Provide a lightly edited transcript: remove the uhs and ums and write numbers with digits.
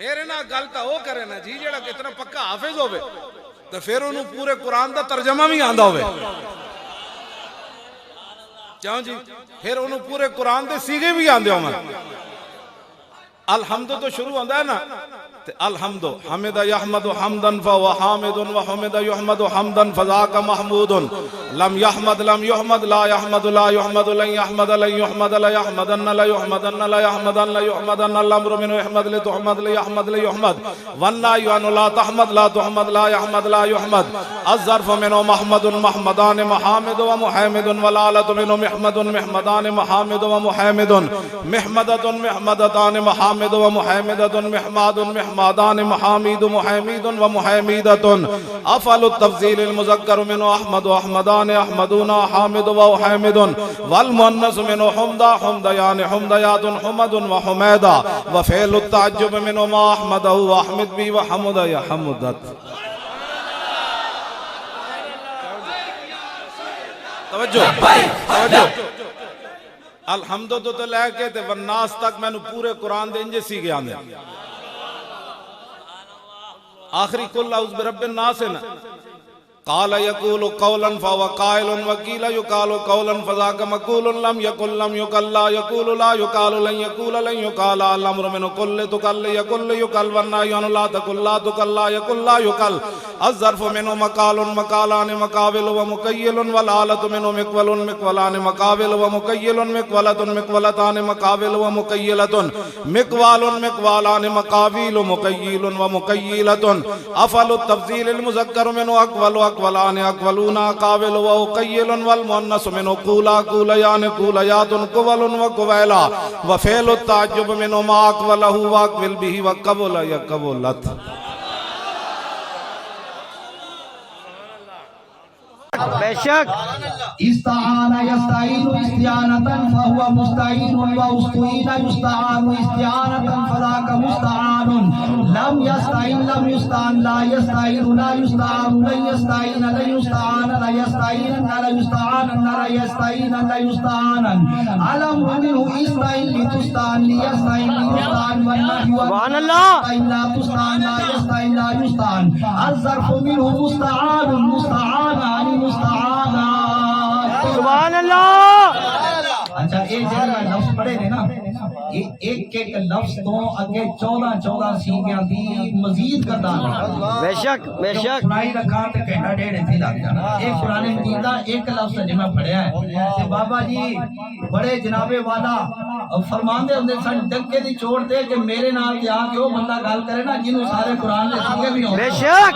میرے نال گل تا او کرے نا جی جڑا کتنا پکا حافظ ہوے تے پھر انہوں پورے قرآن دا ترجمہ بھی آندا ہوے کیوں جی پھر انہوں پورے قرآن دے سیغے بھی آندے ہوں الحمد تو شروع آندا ہے نا الحمد حمد یحمد حمدا فهو حامد وحمد یحمد حمدا فذاک محمود لم یحمد لم یحمد لا یحمد لا یحمد لن یحمد لن یحمد لا یحمدن لا یحمدن لا یحمدن لا یحمدن الامر من یحمد لتحمد لیحمد لیحمد والنهی عن لا تحمد لا تحمد لا یحمد لا یحمد الظرف منه محمد محمدان محامد ومحمد والآلة منه محمد محمدان محامد ومحمد محمدة محمدتان محامد ومحمدة محماد محمدان محامد محمد ومحمدة افعل التفضيل المذكر منه احمد واحمدان احمدون حامد وحامد والمؤنث منه حمدا حمديان حمديات حمد وحميدا وفعل التعجب منه ما احمده واحمد بي وحمد يا حمدت توجہ الحمد تو لے کے تے والناس تک میں نے پورے قرآن دے انجے سی گیا آنے آخری کل اعوذ برب الناس ہے نا قال يقول قولا فهو قائل وقيل يقال قولا فذاك مقول لم يقل لم يقل لا يقول لا يقال لن يقول لن يقال الامر من كل تقل يقل يقل والنهي عن لا تقل لا تقل لا يقل لا يقل الظرف منه مقال مقالان مقابل ومكيل والآلة منه مقول مقولان مقابل ومكيل مقولة مقولتان مقابل ومكيلة مقوال مقوالان مقابل مكيل ومكيلة افعل التفضيل المذكر منه اقول اقولان اقولون قابل وقيل والمؤنث منه قولا قوليان قوليات قول وقويلا وفعل التعجب منه ما اقوله واقبل به وقبل يقبلت بے شک استعان یستعین استعانتا فهو مستعین واستعین یستعان استعانتا فذاک مستعان لم یستعین لم یستعان لا یستعین لا یستعان لن یستعین لا یستعان لا یستعین لا یستعان لا یستعین لا یستعان علم منه استعین لتستعان لیستعین لیستعان سبحان اللہ لا تستعان لا یستعین لا یستعان الظرف منه مستعان مستعان علی مستعان سبحان اللہ اچھا ایک جگہ میں لفظ پڑھے تھے نا ایک ایک لفظ تو اگے 14 سیگیاں دی مزید کردا بے شک بے شک سنائی رکھا تے گھنٹہ ڈیڑھ تھی لگ جانا ایک قرآن مجید دا ایک لفظ جے میں پڑھیا ہے تے بابا جی بڑے جناب والا فرماندے ہوندے سن ڈکے دی چوڑ تے کہ میرے نال تے آ کے او بندہ گل کرے نا جنوں سارے قرآن دے سنگے بھی ہوں بے شک